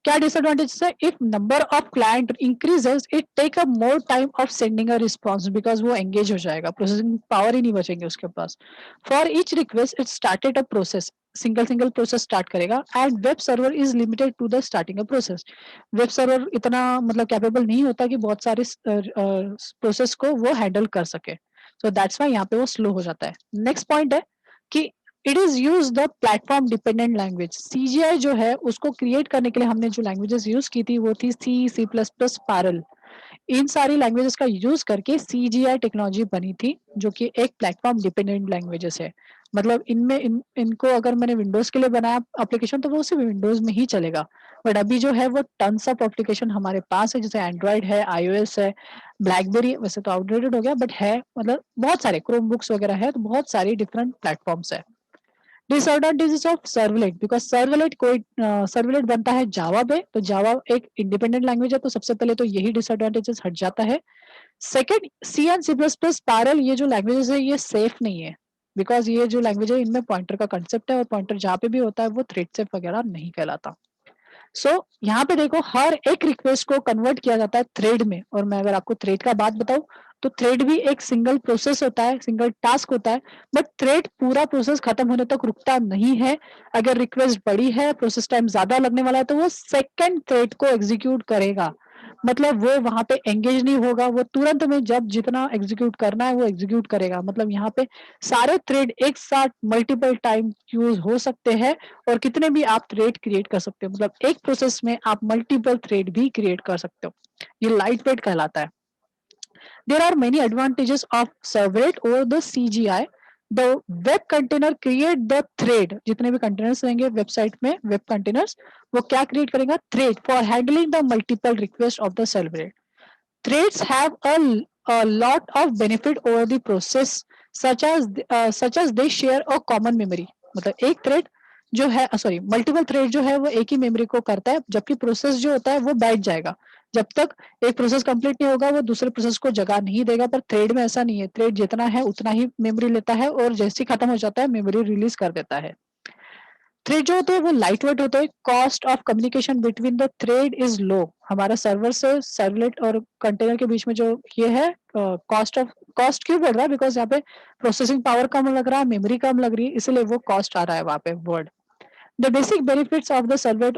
क्या डिसएडवांटेजेस है? If number of client increases it take up more time of sending a response because वो एंगेज हो जाएगा, प्रोसेसिंग पावर ही नहीं बचेंगे उसके पास। For each request it started a process, single process start करेगा and web server is limited to the starting a process. Web server इतना मतलब कैपेबल नहीं होता कि बहुत सारे प्रोसेस को वो हैंडल कर सके। सो दैट्स व्हाई यहाँ पे वो स्लो हो जाता है। नेक्स्ट पॉइंट है कि it is use the platform dependent language. CGI जो है उसको क्रिएट करने के लिए हमने जो लैंग्वेजेज़ यूज़ की थी वो थी सी, सी प्लस प्लस, पारल। इन सारी लैंग्वेजेज़ का यूज़ करके सीजीआई टेक्नोलॉजी बनी थी जो कि एक प्लेटफ़ॉर्म डिपेंडेंट लैंग्वेजेज़ है। मतलब इनमें इनको अगर मैंने विंडोज़ के लिए बनाया एप्लीकेशन तो वो सिर्फ़ विंडोज़ में ही चलेगा। बट अभी जो है वो टन्स ऑफ एप्लीकेशन हमारे पास है जैसे एंड्रॉयड है, आईओएस है, ब्लैकबेरी वैसे तो आउटडेटेड हो गया बट है मतलब बहुत सारे क्रोम बुक्स वगैरह है तो बहुत सारी डिफरेंट प्लेटफ़ॉर्म्स है। Disadvantages of servlet because servlet बनता है जावा पे, तो जावा एक इंडिपेंडेंट लैंग्वेज है, तो सबसे पहले तो यही डिसएडवांटेजेस हट जाता है। Second C and C plus plus parallel ये जो लैंग्वेजेस है ये सेफ नहीं है, बिकॉज़ ये जो लैंग्वेज है इनमें पॉइंटर का कांसेप्ट है और पॉइंटर जहाँ पे भी होता है वो थ्रेड सेफ वगैरह नहीं कहलाता। सो यहाँ पे देखो हर एक रिक्वेस्ट को कन्वर्ट किया जाता है थ्रेड में और मैं अगर आपको थ्रेड का बात बताऊं तो थ्रेड भी एक सिंगल प्रोसेस होता है, सिंगल टास्क होता है, बट थ्रेड पूरा प्रोसेस खत्म होने तक रुकता नहीं है। अगर रिक्वेस्ट बड़ी है, प्रोसेस टाइम ज्यादा लगने वाला है तो वो सेकंड थ्रेड को एग्जीक्यूट करेगा। मतलब वो वहाँ पे एंगेज नहीं होगा, वो तुरंत में जब जितना एग्जीक्यूट करना है वो एग्जीक्यूट करेगा। मतलब यहाँ पे सारे थ्रेड एक साथ मल्टीपल टाइम यूज़ हो सकते हैं और कितने भी आप थ्रेड क्रिएट कर सकते हो। मतलब एक प्रोसेस में आप मल्टीपल थ्रेड भी क्रिएट कर सकते हो। ये लाइट वेट कहलाता है। There are many advantages of servlet over the CGI. The web container create the thread. जितने भी containers रहेंगे वेबसाइट में web containers वो क्या create करेगा? Thread for handling the multiple requests of the servlet. Threads have a lot of benefit over the process such as they share a common memory. मतलब एक thread जो है sorry multiple thread जो है वो एक ही मेमोरी को करता है, जबकि प्रोसेस जो होता है वो बैठ जाएगा। जब तक एक प्रोसेस कंप्लीट नहीं होगा वो दूसरे प्रोसेस को जगह नहीं देगा, पर थ्रेड में ऐसा नहीं है। थ्रेड जितना है उतना ही मेमोरी लेता है और जैसे ही खत्म हो जाता है मेमोरी रिलीज कर देता है। थ्रेड जो होते हैं वो लाइट वेट होते हैं। Cost of communication between the thread is low. हमारा सर्वर से सर्वलेट और कंटेनर के बीच में जो ये है कॉस्ट क्यों बढ़ रहा है? बिकॉज यहाँ पे प्रोसेसिंग पावर कम लग रहा है, मेमोरी कम लग रही है, इसलिए वो कॉस्ट आ रहा है वहां पे word. The basic benefits of the servlet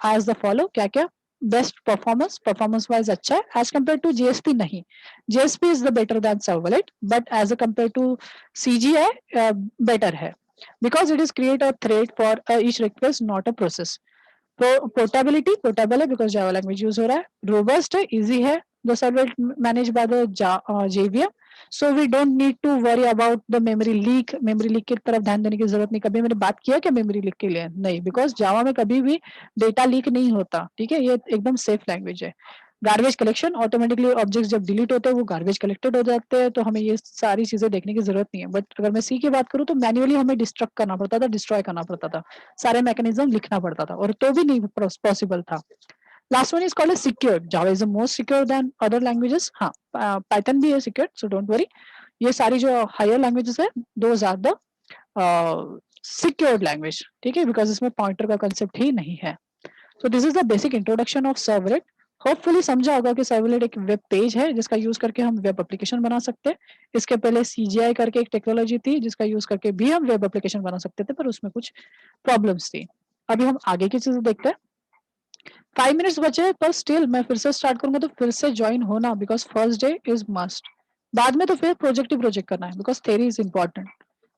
as the follow, क्या क्या? बेस्ट परफॉर्मेंस, परफॉर्मेंस वाइज अच्छा है एज कम्पेयर टू जीएसपी। नहीं, JSP is the better than servlet, but as a compare to CGI better है because it is create a thread for each request, not a process. Portability, portable है because Java language use हो रहा है। Robust है, easy है। The server managed by the JVM, so we don't need to worry about the memory leak। memory leak की तरफ ध्यान देने की जरूरत नहीं। कभी मैंने बात किया क्या memory leak के लिए? नहीं, because Java में कभी भी data leak नहीं होता। ठीक है, ये एकदम safe language है। गार्बेज कलेक्शन, ऑटोमेटिकली ऑब्जेक्ट्स जब डिलीट होते हैं वो गार्बेज कलेक्टेड हो जाते हैं, तो हमें ये सारी चीजें देखने की जरूरत नहीं है। बट अगर मैं सी की बात करूँ तो मैन्युअली हमें डिस्ट्रक्ट करना पड़ता था, डिस्ट्रॉय करना पड़ता था, सारे मैकेनिज्म लिखना पड़ता था, और तो भी नहीं पॉसिबल था। Last one is called secure. Java is the most secure than other languages. हाँ, पाइथन भी है सिक्योर, सो डोंट वरी। ये सारी जो हायर लैंग्वेजेस है those are the secured language. ठीक है, बिकॉज इसमें पॉइंटर का कंसेप्ट ही नहीं है। So this is the basic introduction of servlet. Hopefully समझा होगा कि सर्वलेट एक वेब पेज है जिसका यूज करके हम वेब एप्लीकेशन बना सकते हैं। इसके पहले सीजीआई करके एक टेक्नोलॉजी थी जिसका यूज करके भी हम वेब एप्लीकेशन बना सकते थे, पर उसमें कुछ प्रॉब्लम्स थी। अभी हम आगे की चीजें देखते हैं। 5 मिनट्स बचे, पर स्टिल मैं फिर से स्टार्ट करूंगा तो फिर से ज्वाइन होना, because first day is must. बाद में तो फिर प्रोजेक्ट ही प्रोजेक्ट करना है, बिकॉज थेरी इज इंपॉर्टेंट।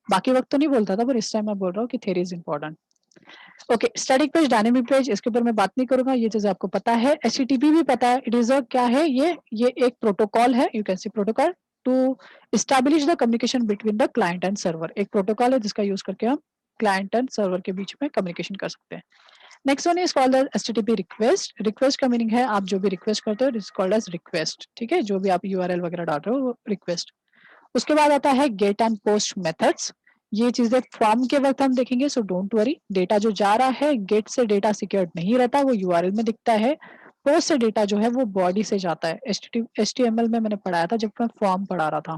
बाकी वक्त तो नहीं बोलता था, पर इस टाइम मैं बोल रहा हूँ कि theory is important. Okay, static page, dynamic page, इसके ऊपर मैं बात नहीं करूंगा, ये चीजें आपको पता है। एचटीटीपी भी पता है। इट इज अ क्या है ये एक प्रोटोकॉल है, you can see protocol to establish the communication between the client and server. एक प्रोटोकॉल है जिसका यूज करके हम क्लाइंट एंड सर्वर के बीच में कम्युनिकेशन कर सकते हैं। Next one is called as HTTP request. Request का मीनिंग है आप जो भी रिक्वेस्ट करते हो, it is called as request. ठीक है, जो भी आप यूआरएल वगैरह डाल रहे हो वो रिक्वेस्ट। उसके बाद आता है गेट एंड पोस्ट मेथड्स। ये चीजें फॉर्म के वक्त हम देखेंगे, सो डोंट वरी। डेटा जो जा रहा है गेट से डेटा सिक्योर्ड नहीं रहता, वो यूआरएल में दिखता है। पोस्ट से डेटा जो है वो बॉडी से जाता है। एचटीएमएल में मैंने पढ़ाया था जब मैं फॉर्म पढ़ा रहा था।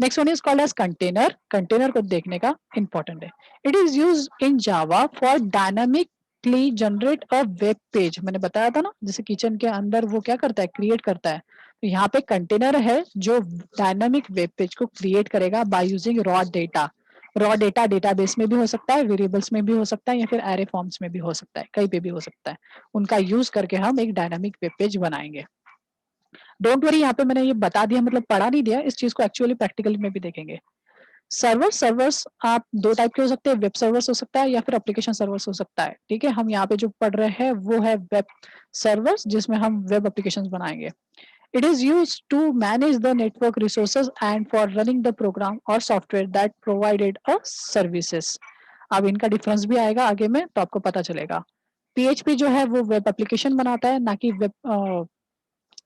Next one is called as container. Container को देखने का इंपॉर्टेंट है। It is use in Java for dynamically generate a web page. मैंने बताया था ना, जैसे किचन के अंदर वो क्या करता है, क्रिएट करता है, तो यहाँ पे कंटेनर है जो डायनामिक वेब पेज को क्रिएट करेगा by using raw data. Raw data database में भी हो सकता है, वेरिएबल्स में भी हो सकता है, या फिर एरे फॉर्म्स में भी हो सकता है, कहीं पे भी हो सकता है। उनका यूज करके हम एक डायनामिक वेब पेज बनाएंगे। डोंट वरी, यहाँ पे मैंने ये बता दिया, मतलब पढ़ा नहीं दिया, इस चीज को एक्चुअली प्रैक्टिकली में भी देखेंगे। सर्वर्स आप दो टाइप के हो सकते हैं, वेब सर्वर्स हो सकता है या फिर एप्लीकेशन सर्वर्स हो सकता है। ठीक है, हम यहाँ पे जो पढ़ रहे हैं वो है वेब सर्वर्स, जिसमें हम वेब एप्लीकेशंस बनाएंगे। It is use to manage the network resources and for running the program और software that provided a services. अब इनका डिफरेंस भी आएगा आगे में तो आपको पता चलेगा। पीएचपी जो है वो वेब एप्लीकेशन बनाता है, ना कि वेब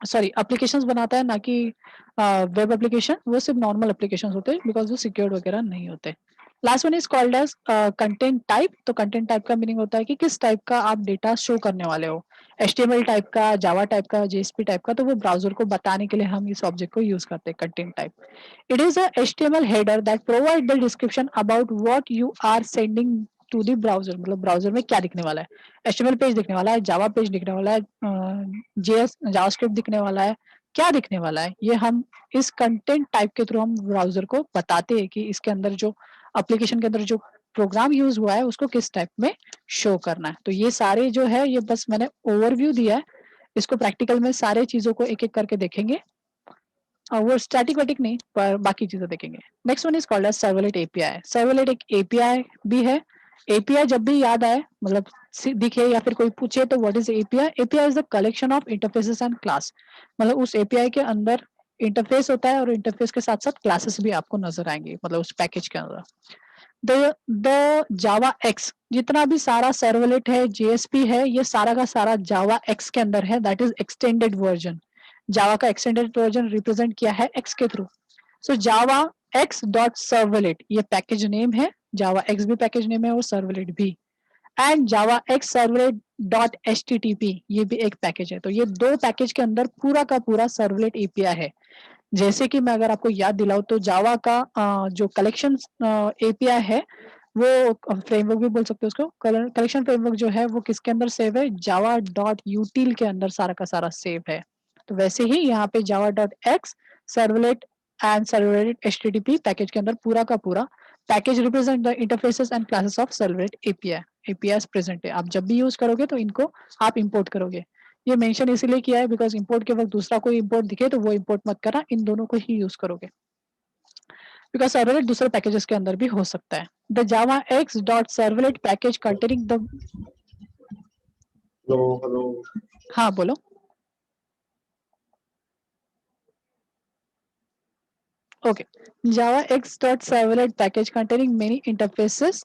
सॉरी एप्लीकेशंस बनाता है, ना कि वेब एप्लीकेशन। वो सिर्फ नॉर्मल एप्लीकेशंस होते हैं बिकॉज वो सिक्योर्ड वगैरह नहीं होते। Last one is called as content type. तो कंटेंट टाइप का मीनिंग होता है कि किस टाइप का आप डेटा शो करने वाले हो। एचटीएमएल टाइप का, जावा टाइप का, जेएसपी टाइप का, तो वो ब्राउजर को बताने के लिए हम इस ऑब्जेक्ट को यूज करते हैं, content type. It is a HTML header that provide the description about what you are sending to the browser। मतलब ब्राउजर में क्या दिखने वाला है। HTML पेज दिखने वाला है, जावा पेज दिखने वाला है, जेएस जावास्क्रिप्ट दिखने वाला है, क्या दिखने वाला है, ये हम इस कंटेंट टाइप के थ्रू हम ब्राउजर को बताते हैं कि इसके अंदर जो एप्लीकेशन के अंदर जो प्रोग्राम यूज हुआ है उसको किस टाइप में शो करना है। तो ये सारे जो है ये बस मैंने ओवरव्यू दिया है। इसको प्रैक्टिकल में सारे चीज़ों को एक-एक करके देखेंगे। वो स्टैटिक वैटिक नहीं, पर बाकी चीज़ें देखेंगे। Next one is called as servlet API. Servlet एक एपीआई भी है। एपीआई जब भी याद आए, मतलब दिखे या फिर कोई पूछे तो what is API? API is the collection of interfaces and class. मतलब उस एपीआई के अंदर इंटरफेस होता है और इंटरफेस के साथ-साथ क्लासेस भी आपको नज़र आएँगे, मतलब उस पैकेज के अंदर। द जावा एक्स, जितना भी सारा सर्वलेट है, जेएसपी है, ये सारा का सारा जावा एक्स के अंदर है, दैट इज़ एक्सटेंडेड वर्जन। जावा का एक्सटेंडेड वर्जन रिप्रेजेंट किया है एक्स के थ्रू। सो जावा एक्स डॉट सर्वलेट ये पैकेज नेम है, जावा एक्स भी पैकेज नेम है और सर्वलेट भी। And Java x servlet dot HTTP ये भी एक पैकेज है। तो ये 2 पैकेज के अंदर पूरा का पूरा सर्वलेट एपीआई है। जैसे कि मैं अगर आपको याद दिलाऊँ तो जावा का जो कलेक्शन एपीआई है, वो फ्रेमवर्क भी बोल सकते हो उसको। कलेक्शन फ्रेमवर्क जो है वो किसके अंदर सेव है? जावा डॉट यूटिल के अंदर सारा का सारा सेव है। तो वैसे ही यहाँ पे Java dot x servlet and servlet HTTP package के अंदर पूरा का पूरा package represent the interfaces and classes of servlet API. API present है। आप जब भी यूज करोगे तो इनको आप इंपोर्ट करोगे। ये मेंशन इसीलिए किया है बिकॉज़ इंपोर्ट के वक़्त दूसरा कोई इंपोर्ट दिखे तो वो इंपोर्ट मत करना, इन दोनों को ही यूज़ करोगे। बिकॉज़ सर्वलेट दूसरे पैकेजेस के अंदर भी हो सकता है। The Java x dot servlet package containing the hello. हाँ, बोलो। Okay. Java X dot servlet package containing many interfaces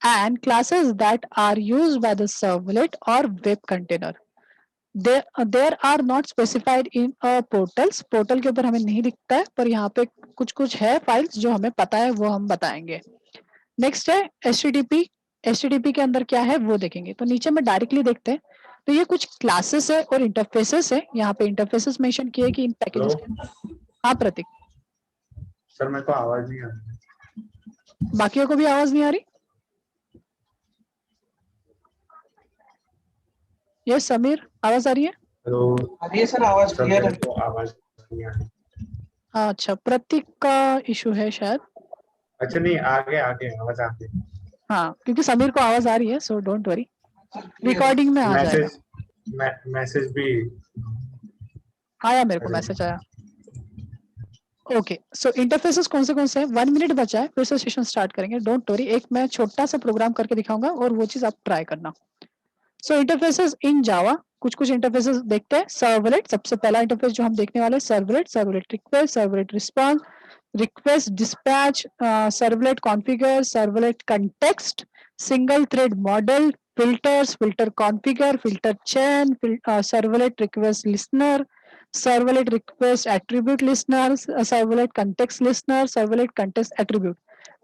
and classes that are used by the servlet or web container. There are not specified in a portals. Portal के ऊपर हमें नहीं दिखता है, पर यहाँ पे कुछ है फाइल्स जो हमें पता है, वो हम बताएंगे। नेक्स्ट है एचटीटीपी। एचटीटीपी के अंदर क्या है वो देखेंगे। तो नीचे में डायरेक्टली देखते हैं, तो ये कुछ क्लासेस है और इंटरफेसेस है। यहाँ पे इंटरफेसेस मेंशन किए कि इन पैकेजेस के अंदर। हाँ प्रतीक, सर मेरे को आवाज नहीं आ रही। बाकियों को भी आवाज नहीं आ रही? यस समीर, आवाज आ रही है? हेलो। आ रही है सर, आवाज सर क्लियर मेरे है। को आवाज नहीं आ रही। अच्छा, प्रतीक का इशू है शायद। अच्छा नहीं, आगे आवाज आ गई। हाँ, क्योंकि समीर को आवाज आ रही है, सो डोंट वरी, रिकॉर्डिंग में आ जाएगा। मैसेज भी आया, मेरे को मैसेज आया। ओके, सो इंटरफेसेस कौन से हैं? 1 मिनट बचा है, फिर से सेशन स्टार्ट करेंगे, डोंट वरी। एक मैं छोटा सा प्रोग्राम करके दिखाऊंगा और वो चीज आप ट्राई करना। सो इंटरफेसेस इन जावा, कुछ इंटरफेसेस देखते हैं। सर्वलेट, सबसे पहला इंटरफेस जो हम देखने वाले हैं, servlet. Servlet request, servlet response, request dispatch, servlet configure, servlet context, single thread model, filters, filter configure, filter chain, servlet request listener, servlet request attribute listener, servlet context listener, servlet context attribute.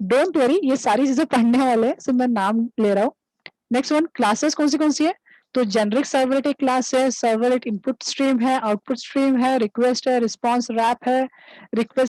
Don't worry, ये सारी चीजें पढ़ने वाले हैं, सिर्फ मैं नाम ले रहा हूँ। नेक्स्ट वन, क्लासेस कौन सी है? तो जेनरिक सर्वलेट एक क्लास है, सर्वलेट इनपुट स्ट्रीम है, आउटपुट स्ट्रीम है, रिक्वेस्ट है, रिस्पॉन्स रैप है, रिक्वेस्ट